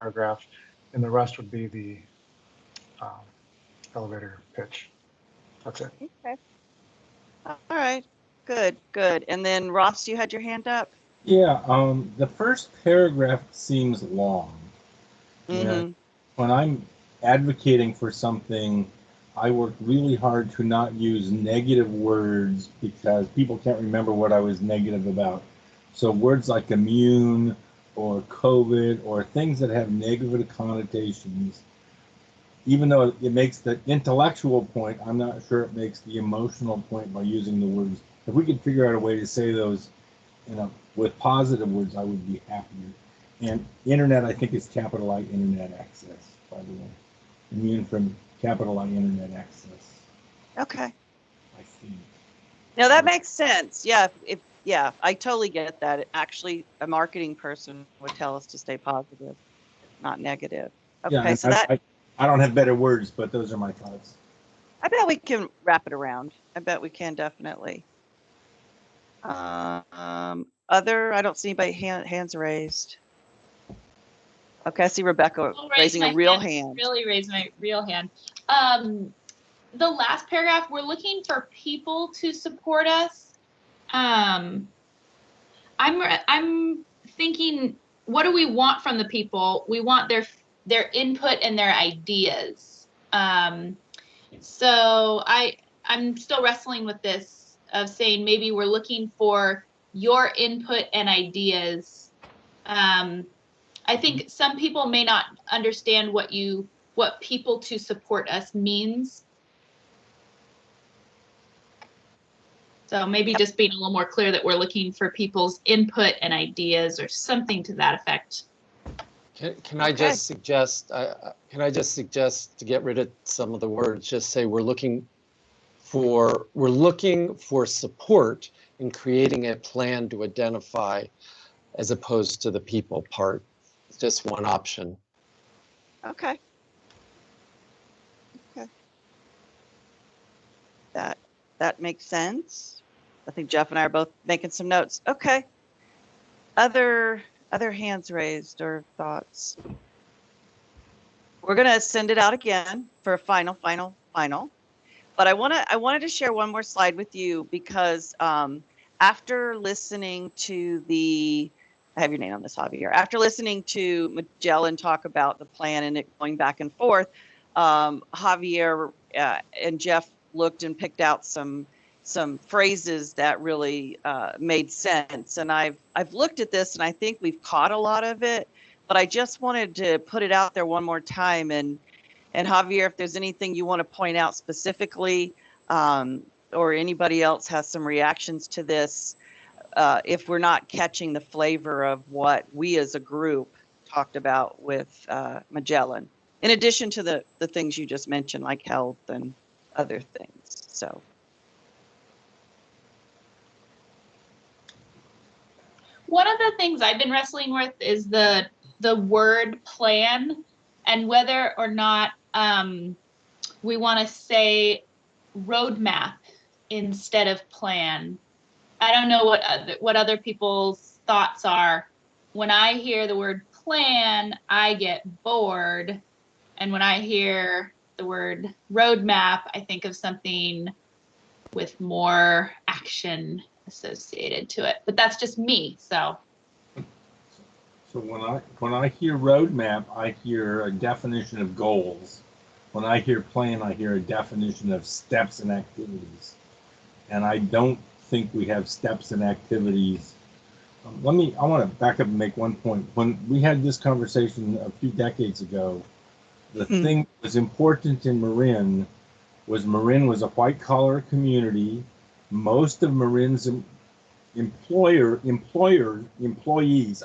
paragraph, and the rest would be the um, elevator pitch. That's it. Okay. All right. Good, good. And then Ross, you had your hand up? Yeah, the first paragraph seems long. And when I'm advocating for something, I work really hard to not use negative words because people can't remember what I was negative about. So words like immune or COVID or things that have negative connotations, even though it makes the intellectual point, I'm not sure it makes the emotional point by using the words. If we could figure out a way to say those, with positive words, I would be happier. And internet, I think, is capital I internet access, by the way. Immune from capital I internet access. Okay. I think. No, that makes sense. Yeah, yeah, I totally get that. Actually, a marketing person would tell us to stay positive, not negative. Okay, Yeah, so I don't have better words, but those are my thoughts. I bet we can wrap it around. I bet we can definitely. Other, I don't see anybody hands raised. Okay, I see Rebecca raising a real hand. Really raise my real hand. The last paragraph, we're looking for people to support us. I'm thinking, what do we want from the people? We want their input and their ideas. So I'm still wrestling with this of saying maybe we're looking for your input and ideas. I think some people may not understand what people to support us means. So maybe just being a little more clear that we're looking for people's input and ideas or something to that effect. Can I just suggest? Can I just suggest to get rid of some of the words? Just say we're looking for support in creating a plan to identify, as opposed to the people part. It's just one option. Okay. Okay. That makes sense. I think Jeff and I are both making some notes. Okay. Other hands raised or thoughts? We're gonna send it out again for a final. But I wanted to share one more slide with you because after listening to I have your name on this, Javier. After listening to Magellan talk about the plan and it going back and forth, Javier and Jeff looked and picked out some phrases that really made sense. And I've looked at this and I think we've caught a lot of it, but I just wanted to put it out there one more time. And Javier, if there's anything you want to point out specifically, or anybody else has some reactions to this, if we're not catching the flavor of what we as a group talked about with Magellan, in addition to the things you just mentioned, like health and other things. So. One of the things I've been wrestling with is the word plan and whether or not we want to say roadmap instead of plan. I don't know what other people's thoughts are. When I hear the word plan, I get bored. And when I hear the word roadmap, I think of something with more action associated to it. But that's just me. So when I hear roadmap, I hear a definition of goals. When I hear plan, I hear a definition of steps and activities. And I don't think we have steps and activities. I want to back up and make one point. When we had this conversation a few decades ago, the thing that was important in Marin was a white collar community. Most of Marin's employees,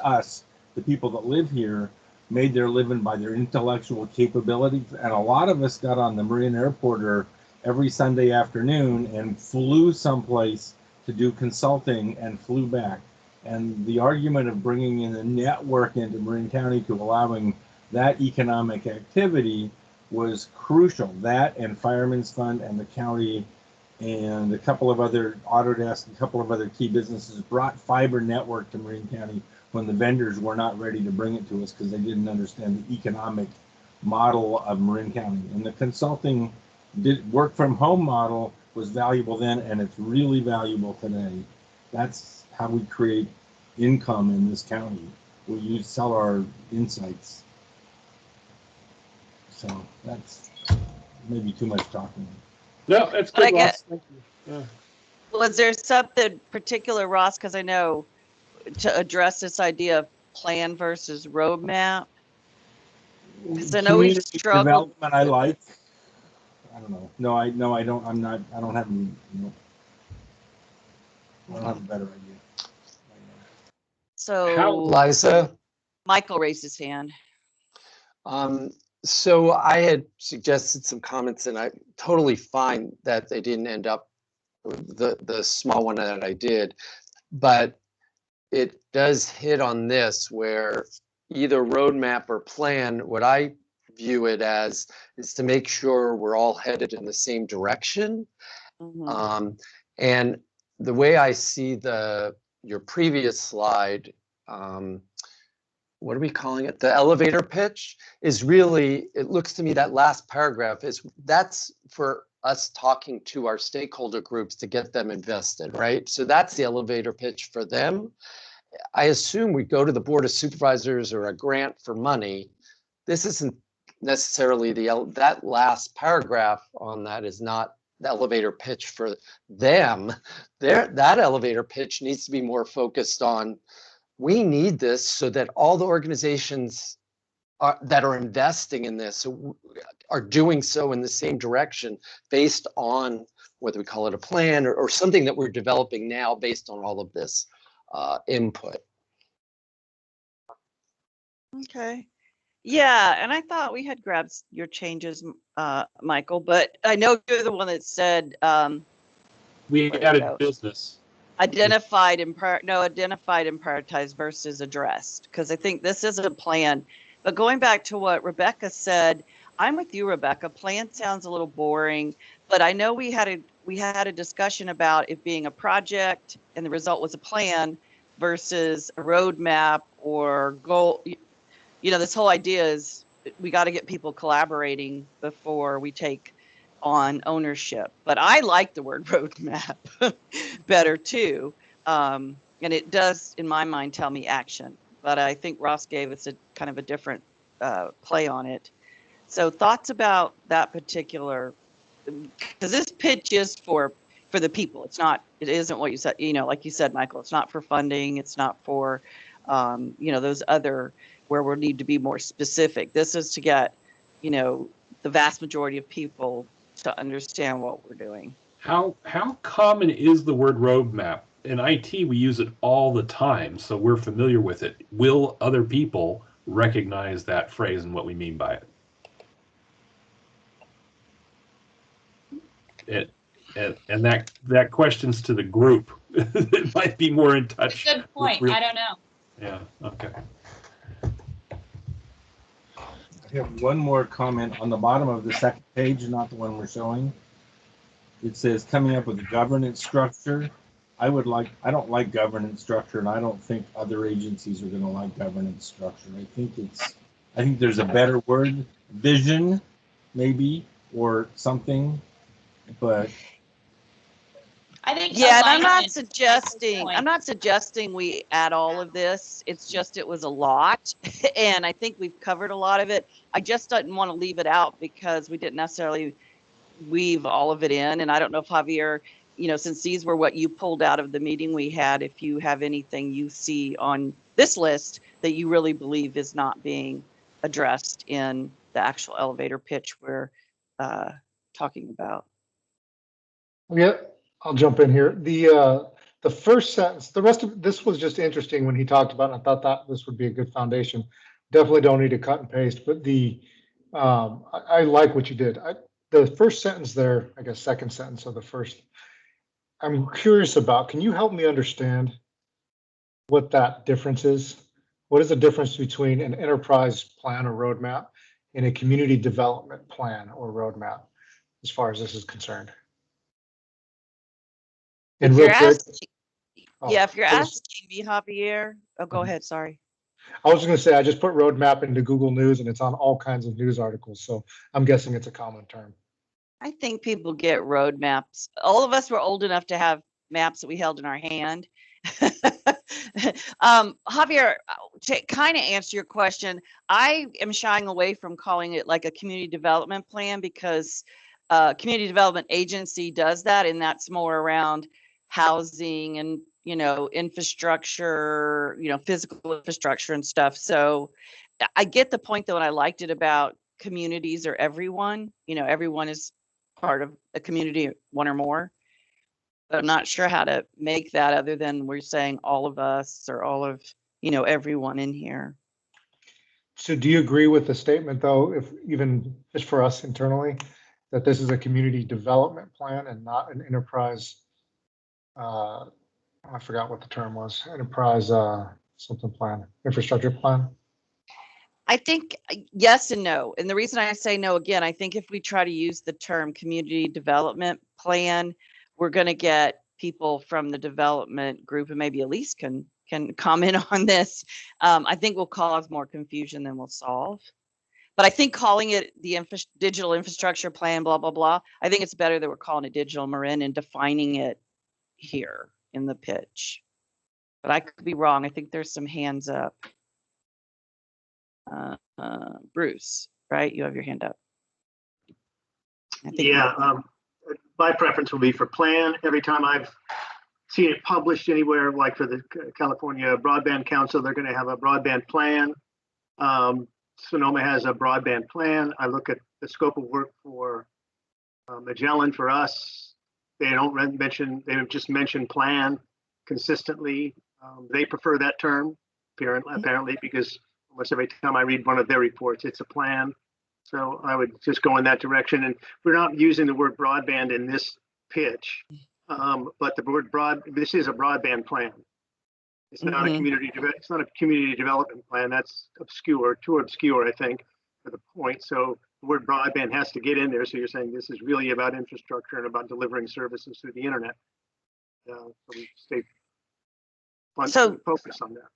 us, the people that live here, made their living by their intellectual capability. And a lot of us got on the Marin airporter every Sunday afternoon and flew someplace to do consulting and flew back. And the argument of bringing in a network into Marin County to allowing that economic activity was crucial. That and Fireman's Fund and the county and a couple of other Autodesk, a couple of other key businesses brought fiber network to Marin County, when the vendors were not ready to bring it to us because they didn't understand the economic model of Marin County. And the consulting work from home model was valuable then, and it's really valuable today. That's how we create income in this county. We sell our insights. So that's maybe too much talking. No, that's But I good, get- Ross. Thank you. Yeah. Was there something particular, Ross, because I know to address this idea of plan versus roadmap? Because I know we Community struggled. development I like. I don't know. No, I don't. I'm not. I don't have any. No, I don't have a better idea. So Liza? Michael raised his hand. So I had suggested some comments, and I'm totally fine that they didn't end up the small one that I did, but it does hit on this where either roadmap or plan, what I view it as is to make sure we're all headed in the same direction. Mhm. And the way I see your previous slide, what are we calling it? The elevator pitch is really, it looks to me that last paragraph that's for us talking to our stakeholder groups to get them invested, right? So that's the elevator pitch for them. I assume we go to the Board of Supervisors or a grant for money. This isn't necessarily that last paragraph on that is not the elevator pitch for them. That elevator pitch needs to be more focused on, we need this so that all the organizations that are investing in this are doing so in the same direction based on whether we call it a plan or something that we're developing now based on all of this input. Okay. Yeah, and I thought we had grabbed your changes, Michael, but I know you're the one that said We Where'd it added go? business. identified and prioritized versus addressed, because I think this is a plan. But going back to what Rebecca said, I'm with you, Rebecca. Plan sounds a little boring, but I know we had a discussion about it being a project and the result was a plan versus a roadmap or goal. You know, this whole idea is we got to get people collaborating before we take on ownership. But I like the word roadmap better too. And it does, in my mind, tell me action. But I think Ross gave us a kind of a different play on it. So thoughts about that particular, because this pitch is for the people. It isn't what you said, like you said, Michael, it's not for funding. It's not for, those other where we need to be more specific. This is to get, the vast majority of people to understand what we're doing. How common is the word roadmap? In IT, we use it all the time, so we're familiar with it. Will other people recognize that phrase and what we mean by it? And that question's to the group. It might be more in touch. Good point. I don't know. Yeah. Okay. I have one more comment on the bottom of the second page, not the one we're showing. It says coming up with a governance structure. I don't like governance structure, and I don't think other agencies are going to like governance structure. I think there's a better word, vision, maybe, or something, but I think Yeah, and alignment is Michael's point. I'm not suggesting we add all of this. It's just, it was a lot. And I think we've covered a lot of it. I just didn't want to leave it out because we didn't necessarily weave all of it in. And I don't know if Javier, since these were what you pulled out of the meeting we had, if you have anything you see on this list that you really believe is not being addressed in the actual elevator pitch we're talking about. Yeah, I'll jump in here. The first sentence, the rest of this was just interesting when he talked about it. I thought that this would be a good foundation. Definitely don't need to cut and paste, but I like what you did. The first sentence there, I guess second sentence of the first, I'm curious about, can you help me understand what that difference is? What is the difference between an enterprise plan or roadmap and a community development plan or roadmap, as far as this is concerned? And If real you're quick, Oh, Yeah, if you're I was- asking me, Javier, oh, go ahead, sorry. I was just gonna say, I just put roadmap into Google News and it's on all kinds of news articles, so I'm guessing it's a common term. I think people get road maps. All of us were old enough to have maps that we held in our hand. Javier, to kind of answer your question, I am shying away from calling it like a community development plan because community development agency does that, and that's more around housing and infrastructure, physical infrastructure and stuff. So I get the point though, and I liked it about communities or everyone. Everyone is part of a community, one or more. But I'm not sure how to make that other than we're saying all of us or all of, everyone in here. So do you agree with the statement though, if even just for us internally, that this is a community development plan and not an enterprise, I forgot what the term was, enterprise something plan, infrastructure plan? I think yes and no. And the reason I say no, again, I think if we try to use the term community development plan, we're going to get people from the development group, and maybe Elise can comment on this. I think we'll cause more confusion than we'll solve. But I think calling it the digital infrastructure plan, blah, blah, blah, I think it's better that we're calling it digital, Marin, and defining it here in the pitch. But I could be wrong. I think there's some hands up. Bruce, right? You have your hand up. Yeah, my preference will be for plan. Every time I've seen it published anywhere, like for the California Broadband Council, they're going to have a broadband plan. Sonoma has a broadband plan. I look at the scope of work for Magellan. For us, they don't mention, they just mention plan consistently. They prefer that term, apparently, because almost every time I read one of their reports, it's a plan. So I would just go in that direction. And we're not using the word broadband in this pitch, but the word this is a broadband plan. It's not a community. It's not a community development plan. That's obscure, too obscure, I think, for the point. So the word broadband has to get in there. So you're saying this is really about infrastructure and about delivering services through the internet. So we stay focused on that.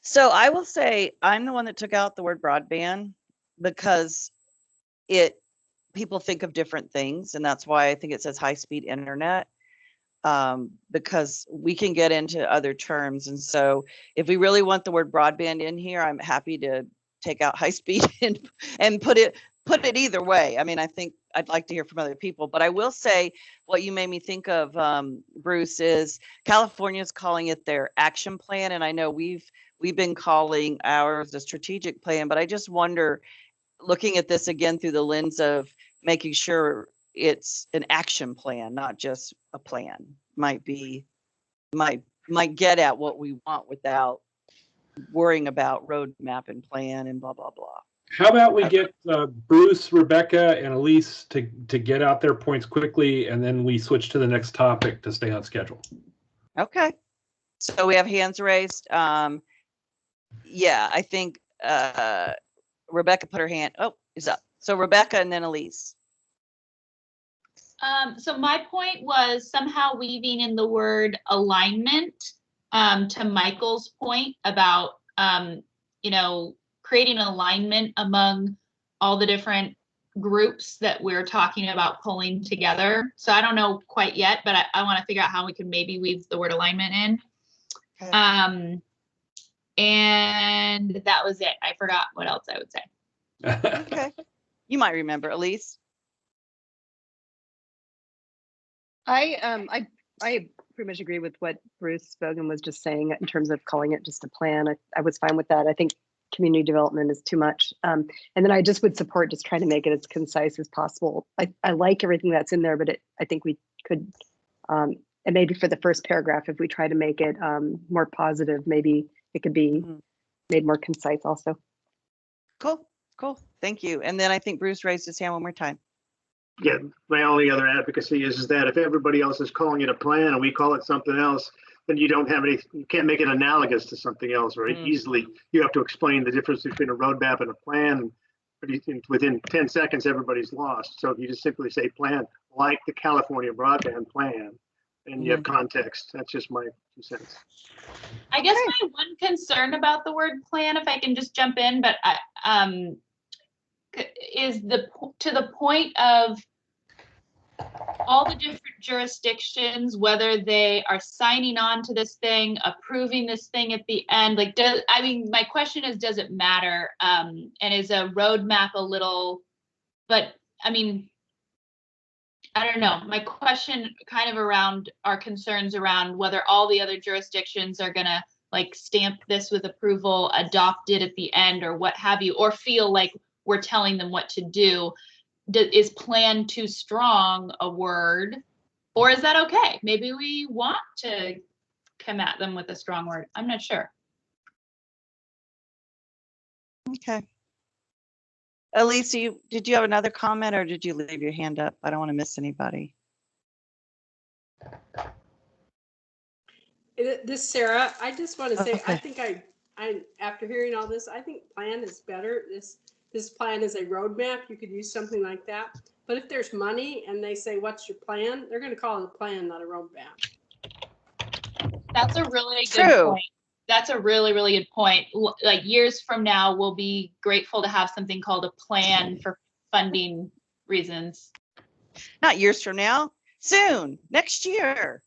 So I will say I'm the one that took out the word broadband because people think of different things, and that's why I think it says high-speed internet, because we can get into other terms. And so if we really want the word broadband in here, I'm happy to take out high speed and put it either way. I mean, I think I'd like to hear from other people, but I will say what you made me think of, Bruce, is California's calling it their action plan. And I know we've been calling ours the strategic plan, but I just wonder, looking at this again through the lens of making sure it's an action plan, not just a plan, might get at what we want without worrying about roadmap and plan and blah, blah, blah. How about we get Bruce, Rebecca, and Elise to get out their points quickly, and then we switch to the next topic to stay on schedule. Okay. So we have hands raised. Yeah, I think Rebecca put her hand. Oh, is up. So Rebecca and then Elise. So my point was somehow weaving in the word alignment to Michael's point about, creating an alignment among all the different groups that we're talking about pulling together. So I don't know quite yet, but I want to figure out how we can maybe weave the word alignment in. Okay. And that was it. I forgot what else I would say. Okay. You might remember, Elise. I pretty much agree with what Bruce Bogan was just saying in terms of calling it just a plan. I was fine with that. I think community development is too much. And then I just would support just trying to make it as concise as possible. I like everything that's in there, but I think we could, and maybe for the first paragraph, if we try to make it more positive, maybe it could be made more concise also. Cool. Thank you. And then I think Bruce raised his hand one more time. Yeah, my only other advocacy is that if everybody else is calling it a plan and we call it something else, then you can't make it analogous to something else very easily. You have to explain the difference between a roadmap and a plan. Within 10 seconds, everybody's lost. So if you just simply say plan, like the California broadband plan, and you have context. That's just my 2 cents. I guess my one concern about the word plan, if I can just jump in, but is to the point of all the different jurisdictions, whether they are signing on to this thing, approving this thing at the end, like, my question is, does it matter? And is a roadmap a little, but I mean, I don't know. My question kind of around our concerns around whether all the other jurisdictions are gonna like stamp this with approval, adopt it at the end, or what have you, or feel like we're telling them what to do. Is plan too strong a word, or is that okay? Maybe we want to come at them with a strong word. I'm not sure. Okay. Elise, did you have another comment, or did you leave your hand up? I don't want to miss anybody. This Sarah, I just want to say, Okay. I think I after hearing all this, I think plan is better. This plan is a roadmap. You could use something like that. But if there's money and they say, what's your plan? They're going to call it a plan, not a roadmap. That's a really good point. That's a really, really good point. Like years from now, we'll be grateful to have something called a plan for funding reasons. Not years from now, soon, next year.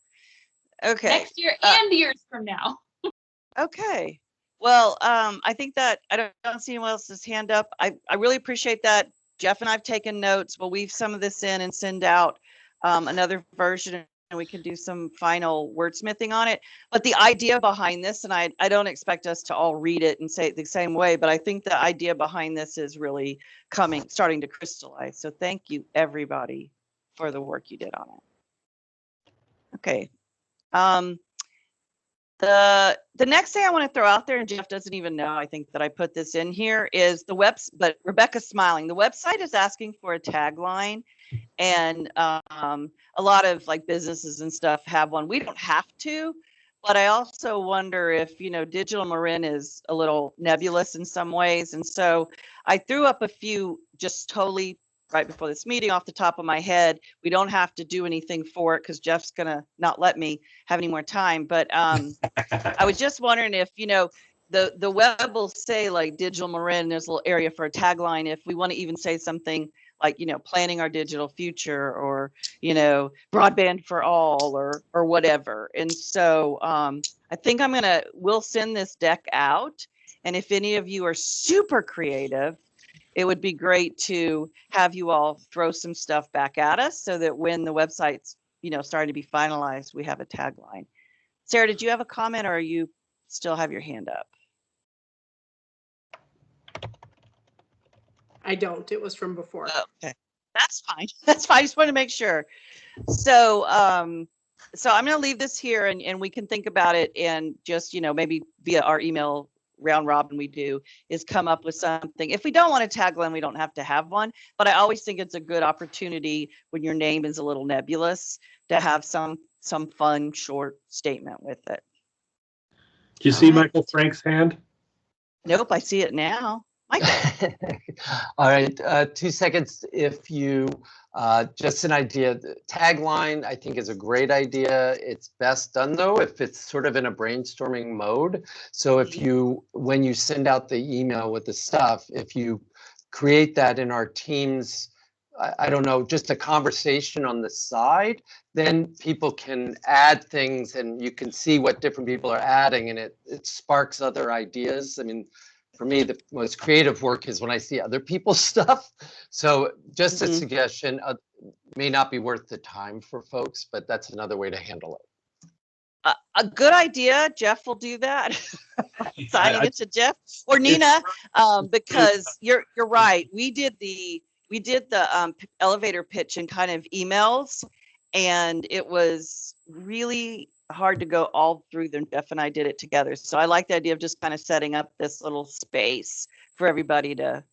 Okay. Next year and years from now. Okay. Well, I think that I don't see anyone else's hand up. I really appreciate that. Jeff and I've taken notes. We'll weave some of this in and send out another version, and we can do some final wordsmithing on it. But the idea behind this, and I don't expect us to all read it and say it the same way, but I think the idea behind this is really starting to crystallize. So thank you, everybody, for the work you did on it. Okay. The next thing I want to throw out there, and Jeff doesn't even know, I think, that I put this in here, is the but Rebecca's smiling. The website is asking for a tagline, and a lot of like businesses and stuff have one. We don't have to, but I also wonder if, Digital Marin is a little nebulous in some ways. And so I threw up a few just totally right before this meeting off the top of my head. We don't have to do anything for it because Jeff's going to not let me have any more time. But I was just wondering if, the web will say like Digital Marin, there's a little area for a tagline. If we want to even say something like, planning our digital future, or, broadband for all, or whatever. And so I think we'll send this deck out. And if any of you are super creative, it would be great to have you all throw some stuff back at us so that when the website's, starting to be finalized, we have a tagline. Sarah, did you have a comment, or you still have your hand up? I don't. It was from before. Okay, that's fine. That's fine. I just want to make sure. So, I'm going to leave this here, and we can think about it, and just, maybe via our email round robin we do is come up with something. If we don't want a tagline, we don't have to have one, but I always think it's a good opportunity when your name is a little nebulous to have some fun short statement with it. Do you see Michael Frank's hand? Nope, I see it now. Michael. All right, 2 seconds. If you just an idea, tagline I think is a great idea. It's best done though if it's sort of in a brainstorming mode. So if when you send out the email with the stuff, if you create that in our Teams, I don't know, just a conversation on the side, then people can add things and you can see what different people are adding, and it sparks other ideas. I mean, for me, the most creative work is when I see other people's stuff. So just a suggestion, may not be worth the time for folks, but that's another way to handle it. A good idea. Jeff will do that. Signing it to Jeff or Nina, because you're right. We did the elevator pitch in kind of emails, and it was really hard to go all through them. Jeff and I did it together. So I like the idea of just kind of setting up this little space for everybody to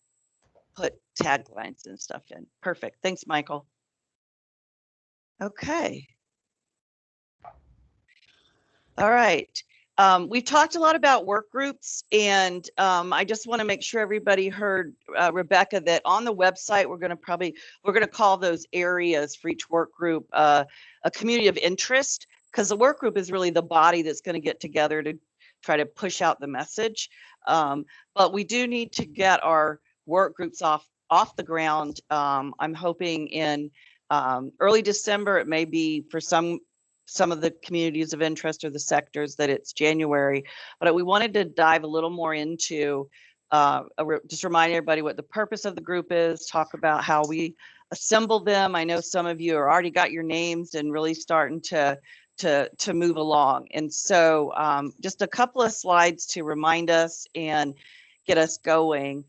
put taglines and stuff in. Perfect. Thanks, Michael. Okay. All right. We've talked a lot about work groups, and I just want to make sure everybody heard Rebecca that on the website we're going to call those areas for each work group a community of interest. because the work group is really the body that's going to get together to try to push out the message. But we do need to get our work groups off the ground. I'm hoping in early December. It may be for some of the communities of interest or the sectors that it's January. But we wanted to dive a little more into just remind everybody what the purpose of the group is, talk about how we assemble them. I know some of you are already got your names and really starting to move along. And so just a couple of slides to remind us and get us going.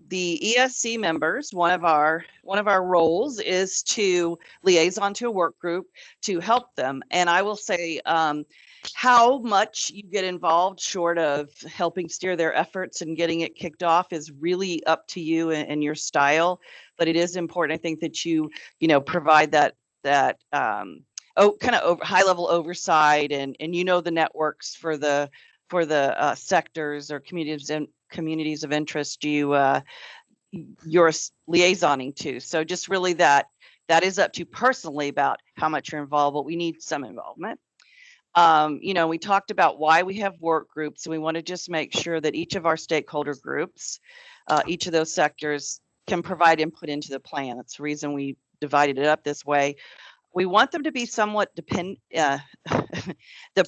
The ESC members, one of our roles is to liaison to a work group to help them. And I will say how much you get involved short of helping steer their efforts and getting it kicked off is really up to you and your style. But it is important, I think, that you provide that kind of high level oversight and the networks for the sectors or communities of interest you're liaisoning to. So just really that is up to you personally about how much you're involved, but we need some involvement. We talked about why we have work groups, and we want to just make sure that each of our stakeholder groups, each of those sectors, can provide input into the plan. That's the reason we divided it up this way. We want them to be somewhat the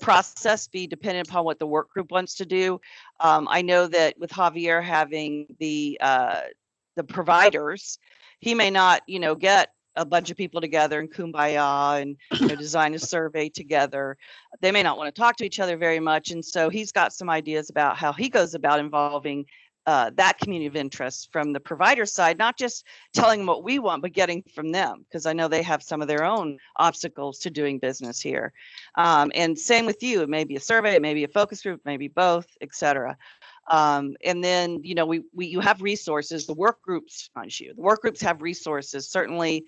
process be dependent upon what the work group wants to do. I know that with Javier having the providers, he may not, get a bunch of people together and kumbaya and design a survey together. They may not want to talk to each other very much. And so he's got some ideas about how he goes about involving that community of interest from the provider side, not just telling them what we want, but getting from them, because I know they have some of their own obstacles to doing business here. And same with you. It may be a survey, it may be a focus group, maybe both, et cetera. And then, you have resources, the work groups, not you, the work groups have resources, certainly,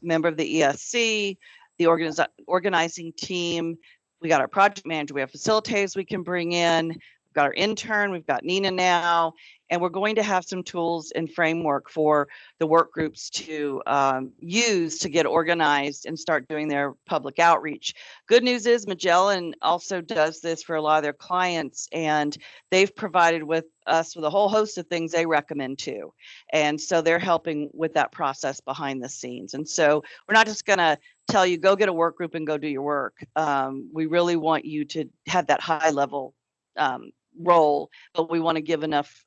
member of the ESC, the organizing team, we got our project manager, we have facilitators we can bring in, we've got our intern, we've got Nina now, and we're going to have some tools and framework for the work groups to use to get organized and start doing their public outreach. Good news is Magellan also does this for a lot of their clients, and they've provided with us with a whole host of things they recommend too. And so they're helping with that process behind the scenes. And so we're not just going to tell you, go get a work group and go do your work. We really want you to have that high level role, but we want to give enough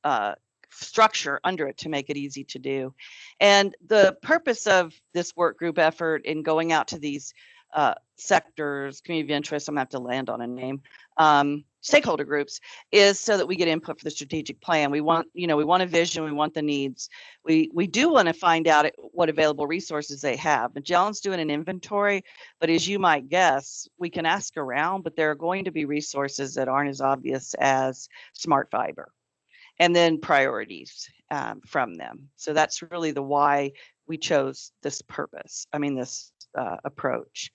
structure under it to make it easy to do. And the purpose of this work group effort in going out to these sectors, community of interest, I'm gonna have to land on a name, stakeholder groups, is so that we get input for the strategic plan. We want, we want a vision, we want the needs. We do want to find out what available resources they have. Magellan's doing an inventory, but as you might guess, we can ask around, but there are going to be resources that aren't as obvious as smart fiber, and then priorities from them. So that's really the why we chose this approach.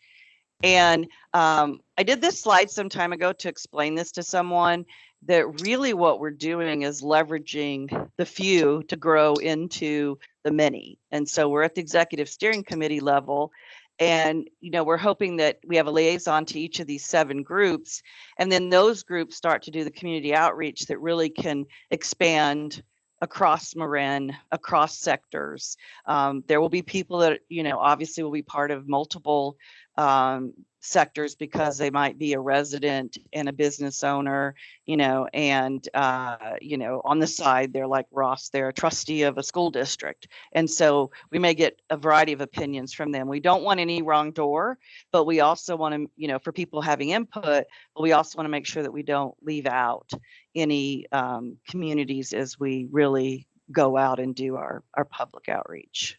And I did this slide some time ago to explain this to someone, that really what we're doing is leveraging the few to grow into the many. And so we're at the executive steering committee level, and we're hoping that we have a liaison to each of these 7 groups, and then those groups start to do the community outreach that really can expand across Marin, across sectors. There will be people that obviously will be part of multiple sectors, because they might be a resident and a business owner, and on the side they're like Ross, they're a trustee of a school district, and so we may get a variety of opinions from them. We don't want any wrong door, but we also want to, for people having input, but we also want to make sure that we don't leave out any communities as we really go out and do our public outreach.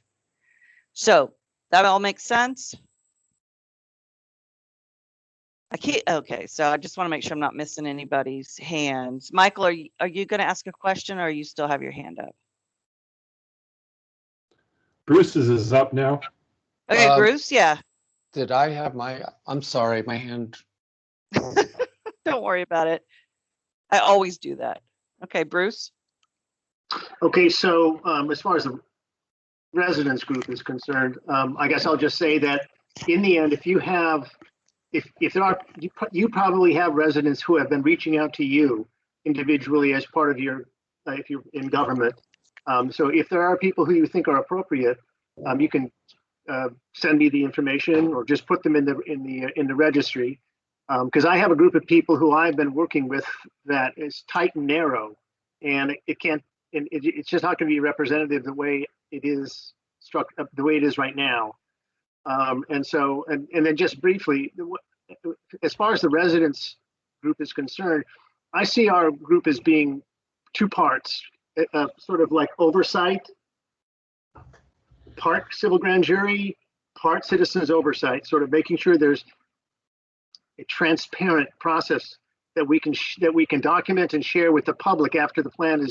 So that all makes sense? Okay, so I just want to make sure I'm not missing anybody's hands. Michael, are you going to ask a question, or you still have your hand up? Bruce's is up now. Okay, Bruce, yeah. Did I have I'm sorry, my hand. Don't worry about it. I always do that. Okay, Bruce. Okay, so as far as the residents group is concerned, I guess I'll just say that in the end, if you have if there are, you probably have residents who have been reaching out to you individually as part of your, if you're in government. So if there are people who you think are appropriate, you can send me the information or just put them in the registry. Because I have a group of people who I've been working with that is tight and narrow, and it can't, and it's just not going to be representative the way it is the way it is right now. And so, and then just briefly, as far as the residents group is concerned, I see our group as being two parts, sort of like oversight, part civil grand jury, part citizens oversight, sort of making sure there's a transparent process that we can document and share with the public after the plan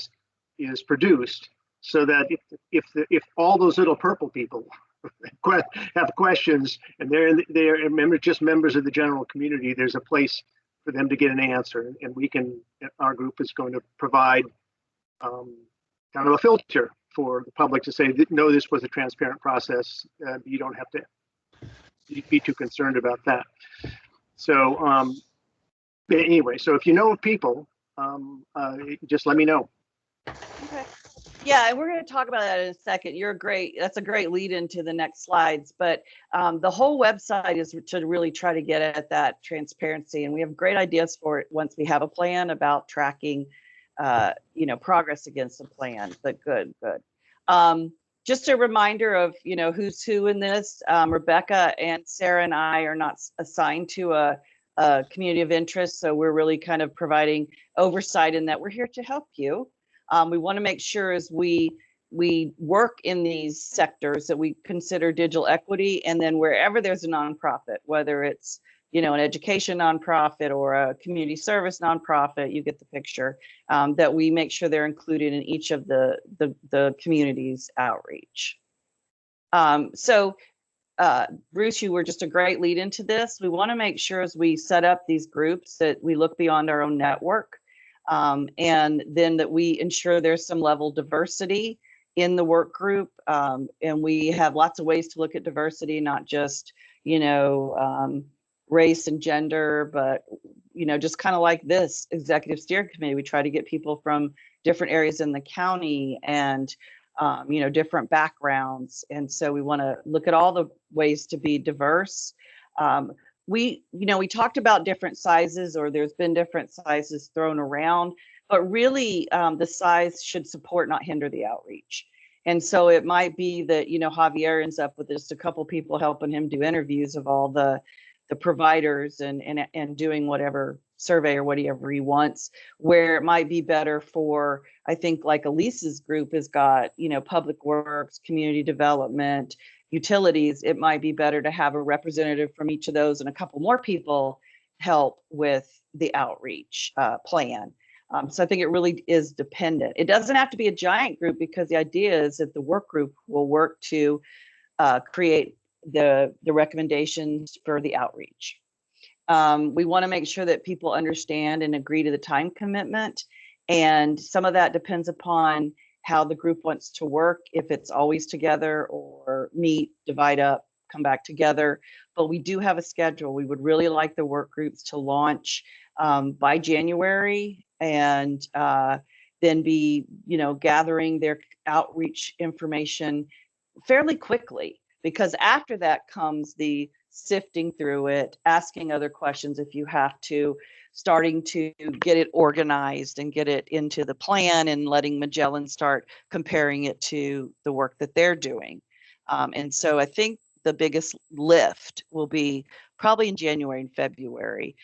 is produced, so that if all those little purple people have questions and they're just members of the general community, there's a place for them to get an answer, and our group is going to provide kind of a filter for the public to say, no, this was a transparent process. You don't have to be too concerned about that. So anyway, so if you know of people, just let me know. Okay. Yeah, and we're going to talk about that in a second. That's a great lead into the next slides. But the whole website is to really try to get at that transparency. And we have great ideas for it once we have a plan about tracking, progress against the plan. But good. Just a reminder of, who's who in this. Rebecca and Sarah and I are not assigned to a community of interest. So we're really kind of providing oversight in that we're here to help you. We want to make sure as we work in these sectors that we consider digital equity, and then wherever there's a nonprofit, whether it's an education nonprofit or a community service nonprofit, you get the picture, that we make sure they're included in each of the community's outreach. Bruce, you were just a great lead into this. We want to make sure as we set up these groups that we look beyond our own network. And then that we ensure there's some level of diversity in the work group. And we have lots of ways to look at diversity, not just, race and gender, but, just kind of like this executive steering committee, we try to get people from different areas in the county and, different backgrounds. And so we want to look at all the ways to be diverse. We talked about different sizes, or there's been different sizes thrown around, but really the size should support, not hinder the outreach. And so it might be that, Javier ends up with just a couple people helping him do interviews of all the providers and doing whatever survey or whatever he wants, where it might be better for, I think like Elise's group has got, public works, community development, utilities. It might be better to have a representative from each of those and a couple more people help with the outreach plan. So I think it really is dependent. It doesn't have to be a giant group, because the idea is that the work group will work to create the recommendations for the outreach. We want to make sure that people understand and agree to the time commitment. And some of that depends upon how the group wants to work, if it's always together or meet, divide up, come back together. But we do have a schedule. We would really like the work groups to launch by January, and then be, gathering their outreach information fairly quickly, because after that comes the sifting through it, asking other questions if you have to, starting to get it organized and get it into the plan, and letting Magellan start comparing it to the work that they're doing. And so I think the biggest lift will be probably in January and February,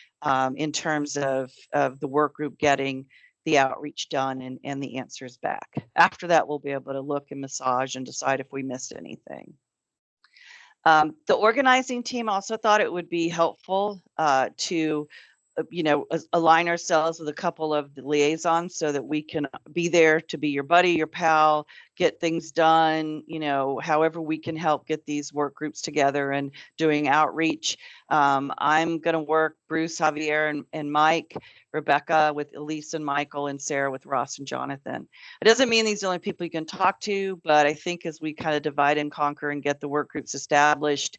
in terms of the work group getting the outreach done and the answers back. After that, we'll be able to look and massage and decide if we missed anything. The organizing team also thought it would be helpful to align ourselves with a couple of the liaisons, so that we can be there to be your buddy, your pal, get things done, however we can help get these work groups together and doing outreach. I'm going to work Bruce, Javier, and Mike, Rebecca with Elise and Michael, and Sarah with Ross and Jonathan. It doesn't mean these are the only people you can talk to, but I think as we kind of divide and conquer and get the work groups established,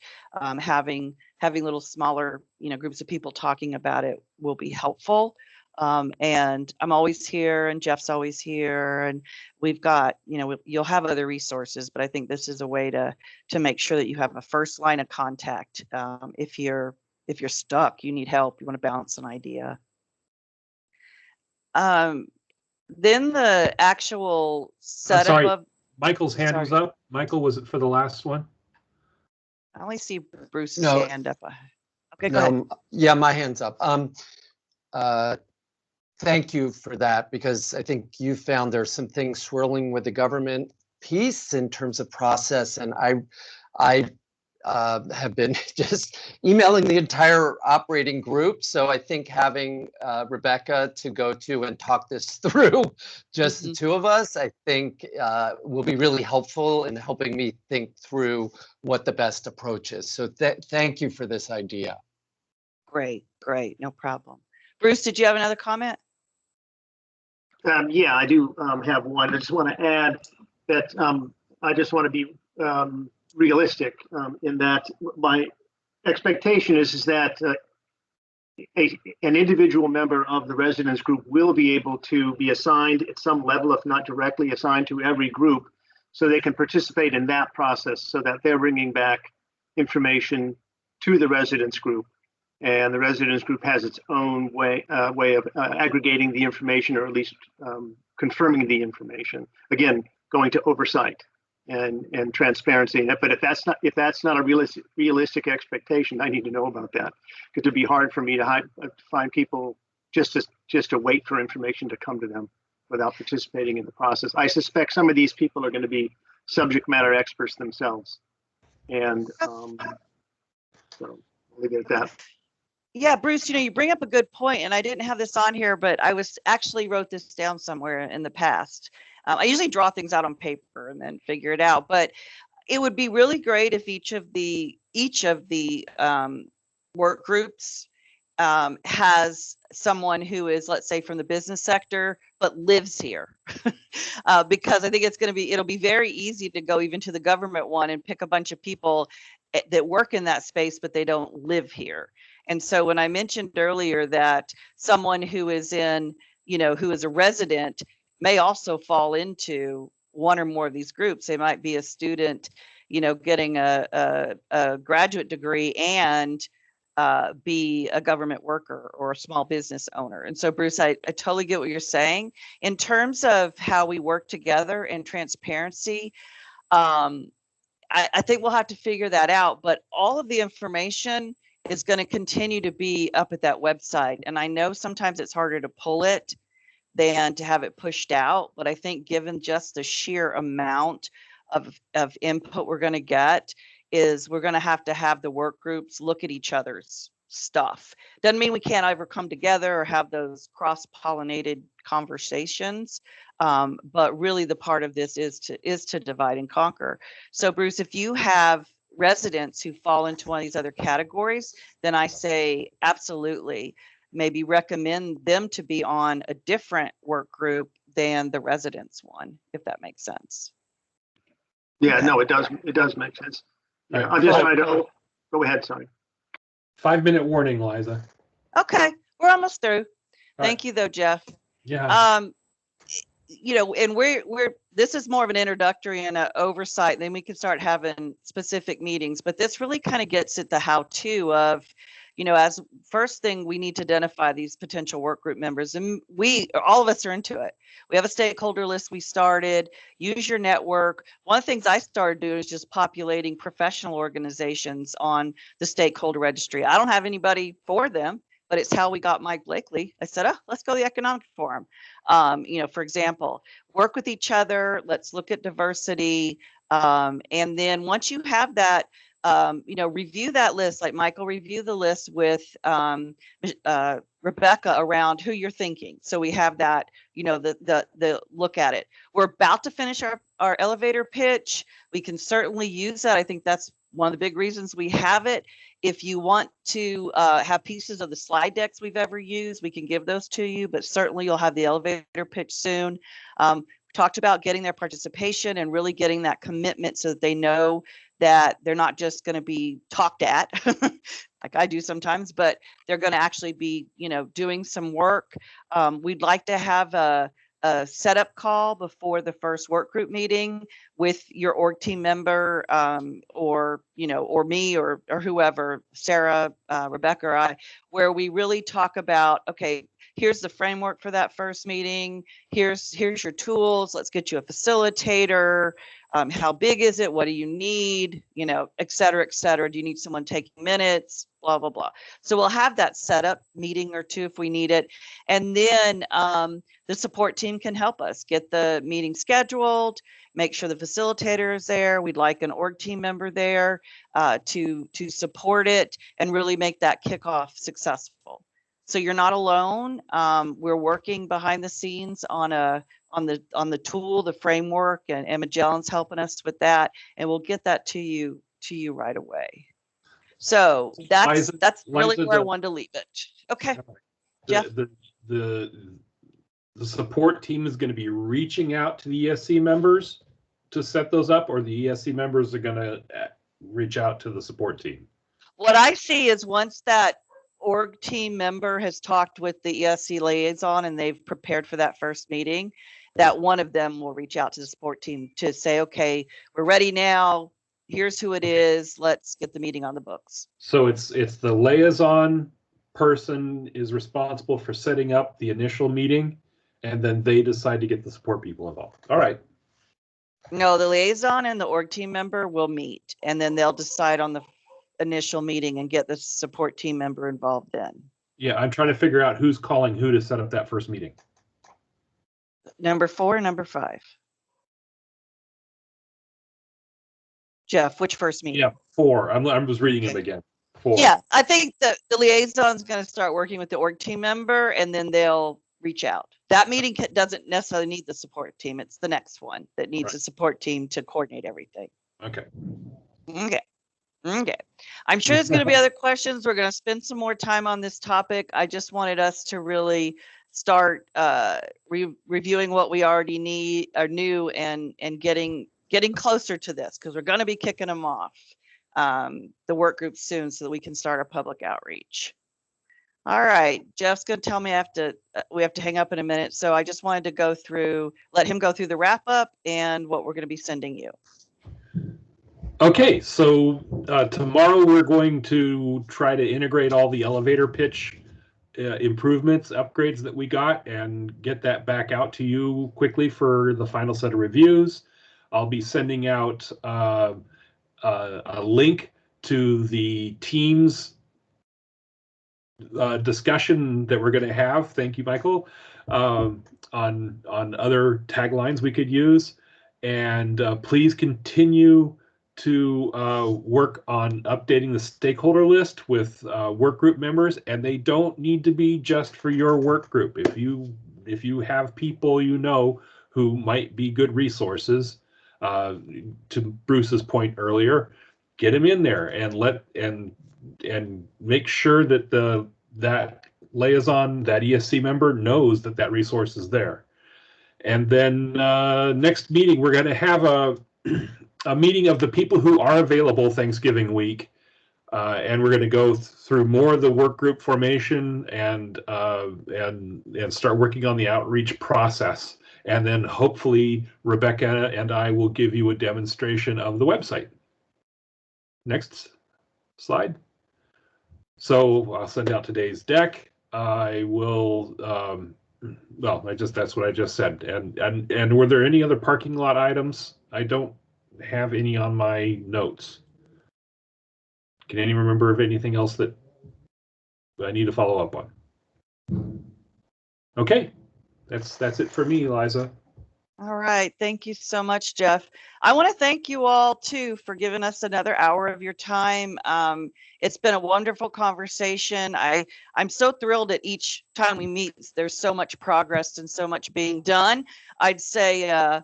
having little smaller, groups of people talking about it will be helpful. And I'm always here, and Jeff's always here, and we've got, you'll have other resources, but I think this is a way to make sure that you have a first line of contact. If you're stuck, you need help, you want to bounce an idea. Then the actual setup sorry. of Michael's hand was up. Michael, was it for the last one? I only see Bruce's No. hand up. Okay, go ahead. Yeah, my hand's up. Thank you for that, because I think you found there's some things swirling with the government piece in terms of process, and I have been just emailing the entire operating group. So I think having Rebecca to go to and talk this through, just the two of us, I think will be really helpful in helping me think through what the best approach is. So thank you for this idea. Great, no problem. Bruce, did you have another comment? Yeah, I do have one. I just want to add that I just want to be realistic in that my expectation is that an individual member of the residence group will be able to be assigned at some level, if not directly assigned to every group, so they can participate in that process, so that they're bringing back information to the residence group. And the residence group has its own way of aggregating the information, or at least confirming the information. Again, going to oversight and transparency. But if that's not a realistic expectation, I need to know about that, because it'd be hard for me to find people just to wait for information to come to them without participating in the process. I suspect some of these people are going to be subject matter experts themselves, and so I'll leave it at that. Yeah, Bruce, you bring up a good point, and I didn't have this on here, but I actually wrote this down somewhere in the past. I usually draw things out on paper and then figure it out, but it would be really great if each of the work groups has someone who is, let's say, from the business sector, but lives here. Because I think it'll be very easy to go even to the government one and pick a bunch of people that work in that space, but they don't live here. And so when I mentioned earlier that someone who is who is a resident may also fall into one or more of these groups. They might be a student, getting a graduate degree and be a government worker or a small business owner. And so, Bruce, I totally get what you're saying. In terms of how we work together and transparency, I think we'll have to figure that out. But all of the information is going to continue to be up at that website. And I know sometimes it's harder to pull it than to have it pushed out. But I think given just the sheer amount of input we're going to get, we're going to have the work groups look at each other's stuff. Doesn't mean we can't ever come together or have those cross-pollinated conversations. But really the part of this is to divide and conquer. So Bruce, if you have residents who fall into one of these other categories, then I say absolutely, maybe recommend them to be on a different work group than the residents one, if that makes sense. Yeah, Okay. no, it does make sense. Yeah, Right. I'm just trying to, go ahead, sorry. 5-minute warning, Liza. Okay, we're almost through. All Thank you though, Jeff. Yeah. And we're this is more of an introductory and an oversight, then we can start having specific meetings, but this really kind of gets at the how-to of, as first thing, we need to identify these potential work group members, and all of us are into it. We have a stakeholder list we started. Use your network. One of the things I started doing is just populating professional organizations on the stakeholder registry. I don't have anybody for them, but it's how we got Mike Blakely. I said, let's go to the economic forum. For example, work with each other. Let's look at diversity. And then once you have that, review that list, like Michael, review the list with Rebecca around who you're thinking. So we have that, the look at it. We're about to finish our elevator pitch. We can certainly use that. I think that's one of the big reasons we have it. If you want to have pieces of the slide decks we've ever used, we can give those to you, but certainly you'll have the elevator pitch soon. We talked about getting their participation and really getting that commitment so that they know that they're not just going to be talked at like I do sometimes, but they're going to actually be, doing some work. We'd like to have a setup call before the first work group meeting with your org team member, or me or whoever, Sarah, Rebecca, or I, where we really talk about, okay, here's the framework for that first meeting. Here's your tools. Let's get you a facilitator. How big is it? What do you need? Et cetera, et cetera. Do you need someone taking minutes? Blah, blah, blah. So we'll have that setup meeting or two if we need it. And then the support team can help us get the meeting scheduled, make sure the facilitator is there. We'd like an org team member there to support it and really make that kickoff successful. So you're not alone. We're working behind the scenes on the tool, the framework, and Magellan's helping us with that, and we'll get that to you right away. So that's really where I wanted to leave it. Okay, Jeff. The support team is going to be reaching out to the ESC members to set those up, or the ESC members are going to reach out to the support team? What I see is once that org team member has talked with the ESC liaison and they've prepared for that first meeting, that one of them will reach out to the support team to say, okay, we're ready now. Here's who it is. Let's get the meeting on the books. So it's the liaison person is responsible for setting up the initial meeting, and then they decide to get the support people involved. All right. No, the liaison and the org team member will meet, and then they'll decide on the initial meeting and get the support team member involved then. Yeah, I'm trying to figure out who's calling who to set up that first meeting. Number 4 and number 5. Jeff, which first meeting? Yeah, 4. I was reading them again. 4. Yeah, I think the liaison is going to start working with the org team member, and then they'll reach out. That meeting doesn't necessarily need the support team. It's the next one that needs a support team to coordinate everything. Okay. Okay. I'm sure there's going to be other questions. We're going to spend some more time on this topic. I just wanted us to really start reviewing what we already knew and getting closer to this, because we're going to be kicking them off, the work group soon, so that we can start our public outreach. All right, Jeff's going to tell me we have to hang up in a minute. So I just wanted to let him go through the wrap up and what we're going to be sending you. Okay, so tomorrow we're going to try to integrate all the elevator pitch improvements, upgrades that we got, and get that back out to you quickly for the final set of reviews. I'll be sending out a link to the Teams discussion that we're going to have. Thank you, Michael, on other taglines we could use. And please continue to work on updating the stakeholder list with work group members, and they don't need to be just for your work group. If you have people who might be good resources, to Bruce's point earlier, get them in there and make sure that that liaison, that ESC member, knows that resource is there. And then next meeting, we're going to have a meeting of the people who are available Thanksgiving week, and we're going to go through more of the work group formation and start working on the outreach process. And then hopefully Rebecca and I will give you a demonstration of the website. Next slide. So I'll send out today's deck. I will. That's what I just said. And were there any other parking lot items? I don't have any on my notes. Can anyone remember of anything else that I need to follow up on? Okay, that's it for me, Eliza. All right. Thank you so much, Jeff. I want to thank you all too for giving us another hour of your time. It's been a wonderful conversation. I'm so thrilled at each time we meet. There's so much progress and so much being done. I'd say,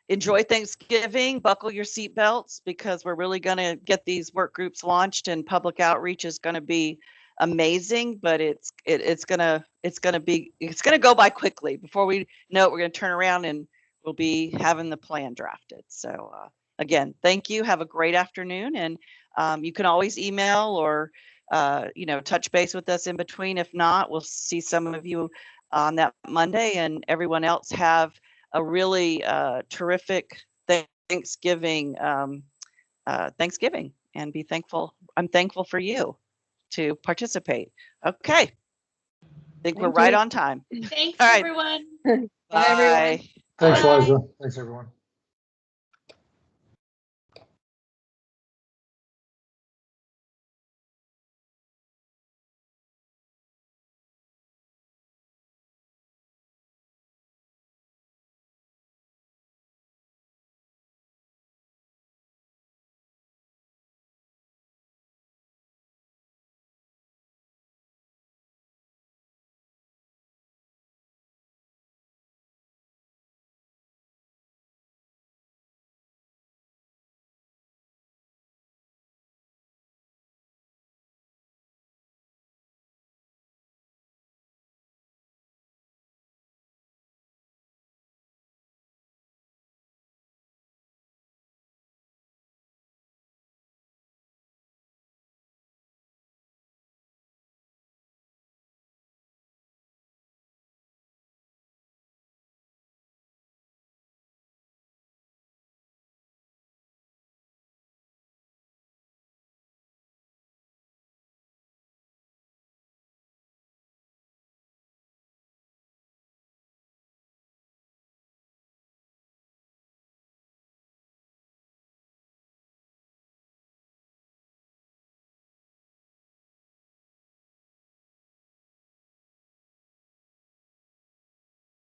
enjoy Thanksgiving, buckle your seatbelts, because we're really going to get these work groups launched, and public outreach is going to be amazing, but it's gonna go by quickly. Before we know it, we're gonna turn around and we'll be having the plan drafted. So again, thank you. Have a great afternoon, and you can always email or touch base with us in between. If not, we'll see some of you on that Monday, and everyone else have a really terrific Thanksgiving. Thanksgiving, and be thankful. I'm thankful for you to participate. Okay. I think we're Thank right you. on time. Thanks, All right. everyone. Bye, everyone. Bye. Thanks, Bye. Liza. Thanks, everyone.